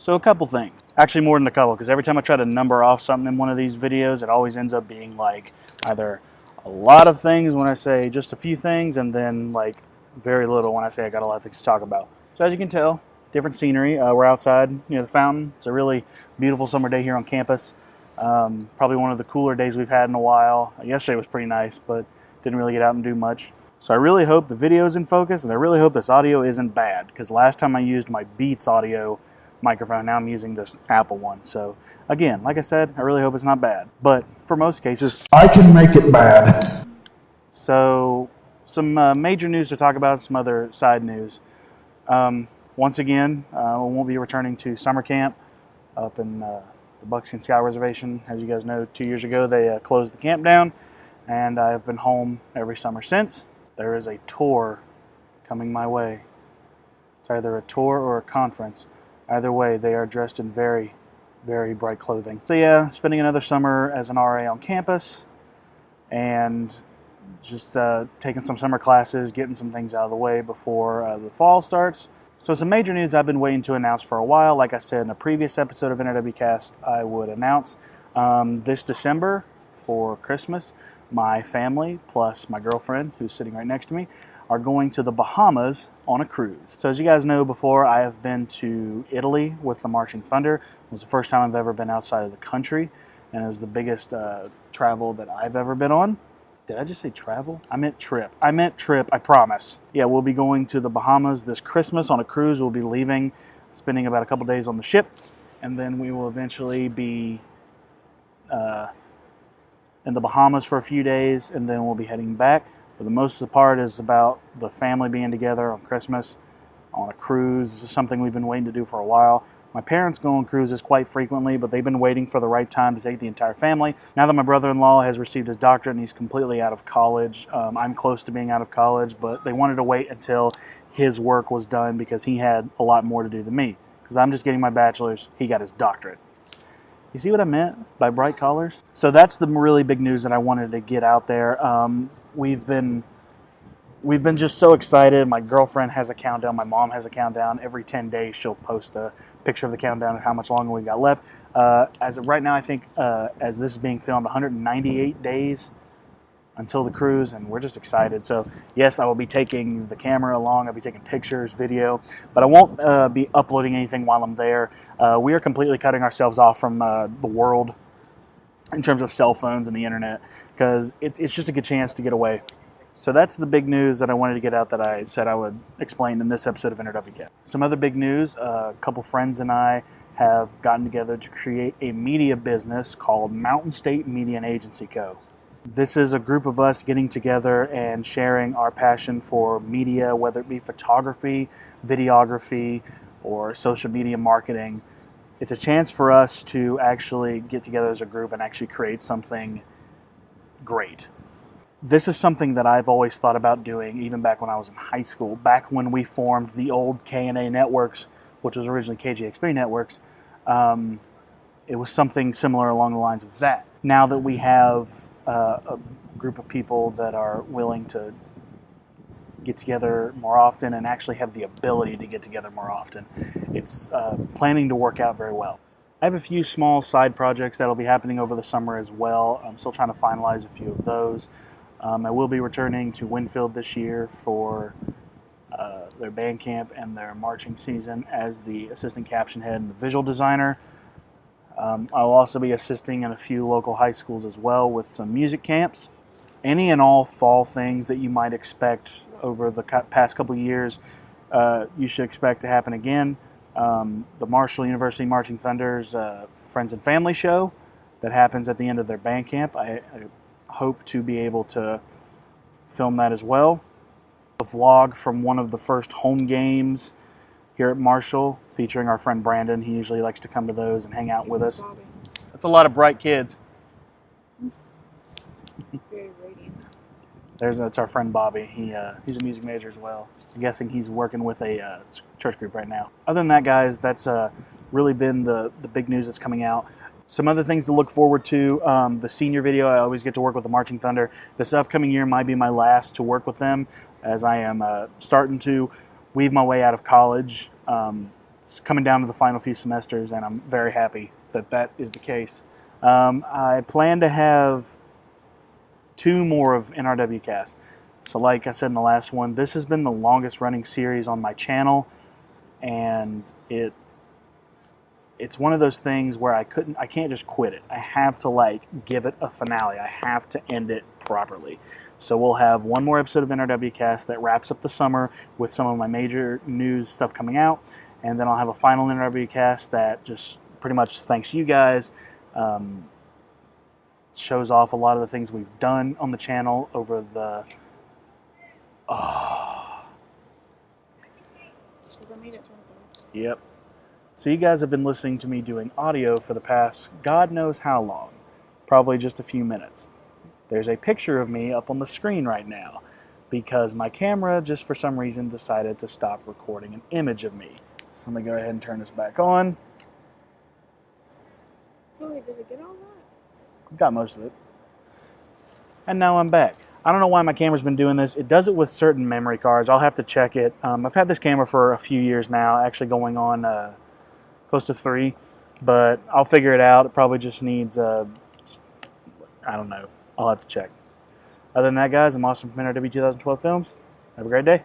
So a couple things. Actually more than a couple, because every time I try to number off something in one of these videos, it always ends up being like either a lot of things when I say just a few things, and then like very little when I say I got a lot of things to talk about. So as you can tell, different scenery. We're outside near the fountain. It's a really beautiful summer day here on campus. Probably one of the cooler days we've had in a while. Yesterday was pretty nice, but didn't really get out and do much. So I really hope the video is in focus, and I really hope this audio isn't bad, because last time I used my Beats audio microphone, now I'm using this Apple one. So again, like I said, I really hope it's not bad. But for most cases, I can make it bad. So some major news to talk about, some other side news. Once again, we won't be returning to summer camp up in the Buckskin Sky Reservation. As you guys know, 2 years ago they closed the camp down, and I've been home every summer since. There is a tour coming my way. It's either a tour or a conference. Either way, they are dressed in very, very bright clothing. So yeah, spending another summer as an RA on campus, and just taking some summer classes, getting some things out of the way before the fall starts. So some major news I've been waiting to announce for a while. Like I said in a previous episode of NRW Cast, I would announce this December for Christmas, my family plus my girlfriend, who's sitting right next to me, are going to the Bahamas on a cruise. So as you guys know, before I have been to Italy with the Marching Thunder. It was the first time I've ever been outside of the country, and it was the biggest travel that I've ever been on. Did I just say travel? I meant trip. I meant trip, I promise. Yeah, we'll be going to the Bahamas this Christmas on a cruise. We'll be leaving, spending about a couple days on the ship, and then we will eventually be in the Bahamas for a few days, and then we'll be heading back. But the most of the part is about the family being together on Christmas on a cruise. This is something we've been waiting to do for a while. My parents go on cruises quite frequently, but they've been waiting for the right time to take the entire family. Now that my brother-in-law has received his doctorate and he's completely out of college, I'm close to being out of college, but they wanted to wait until his work was done because he had a lot more to do than me. Because I'm just getting my bachelor's, he got his doctorate. You see what I meant by bright colors? So that's the really big news that I wanted to get out there. We've been just so excited. My girlfriend has a countdown. My mom has a countdown. Every 10 days, she'll post a picture of the countdown and how much longer we've got left. As of right now, I think as this is being filmed, 198 days until the cruise, and we're just excited. So yes, I will be taking the camera along. I'll be taking pictures, video, but I won't be uploading anything while I'm there. We are completely cutting ourselves off from the world in terms of cell phones and the internet, because it's just a good chance to get away. So that's the big news that I wanted to get out that I said I would explain in this episode of NRW Cast. Some other big news, a couple friends and I have gotten together to create a media business called Mountain State Media and Agency Co. This is a group of us getting together and sharing our passion for media, whether it be photography, videography, or social media marketing. It's a chance for us to actually get together as a group and actually create something great. This is something that I've always thought about doing, even back when I was in high school, back when we formed the old K&A networks, which was originally KGX3 networks. It was something similar along the lines of that. Now that we have a group of people that are willing to get together more often and actually have the ability to get together more often, it's planning to work out very well. I have a few small side projects that'll be happening over the summer as well. I'm still trying to finalize a few of those. I will be returning to Winfield this year for their band camp and their marching season as the assistant caption head and the visual designer. I'll also be assisting in a few local high schools as well with some music camps. Any and all fall things that you might expect over the past couple of years, you should expect to happen again. The Marshall University Marching Thunder's Friends and Family Show that happens at the end of their band camp. I hope to be able to film that as well. A vlog from one of the first home games here at Marshall featuring our friend Brandon. He usually likes to come to those and hang out with us. That's a lot of bright kids. Very radiant. That's our friend Bobby. He's a music major as well. I'm guessing he's working with a church group right now. Other than that, guys, that's really been the big news that's coming out. Some other things to look forward to. The senior video, I always get to work with the Marching Thunder. This upcoming year might be my last to work with them, as I am starting to weave my way out of college. it's coming down to the final few semesters, and I'm very happy that that is the case. I plan to have 2 more of NRW Cast. So like I said in the last one, this has been the longest running series on my channel, and it's one of those things where I can't just quit it. I have to like give it a finale. I have to end it properly. So we'll have 1 more episode of NRW Cast that wraps up the summer with some of my major news stuff coming out, and then I'll have a final NRW Cast that just pretty much thanks you guys. Shows off a lot of the things we've done on the channel over the Yep. So you guys have been listening to me doing audio for the past God knows how long. Probably just a few minutes. There's a picture of me up on the screen right now because my camera just for some reason decided to stop recording an image of me. So I'm going to go ahead and turn this back on. So did it get all that? Got most of it. And now I'm back. I don't know why my camera's been doing this. It does it with certain memory cards. I'll have to check it. I've had this camera for a few years now, actually going on close to 3, but I'll figure it out. It probably just needs, I don't know. I'll have to check. Other than that, guys, I'm Austin from NRW 2012 Films. Have a great day.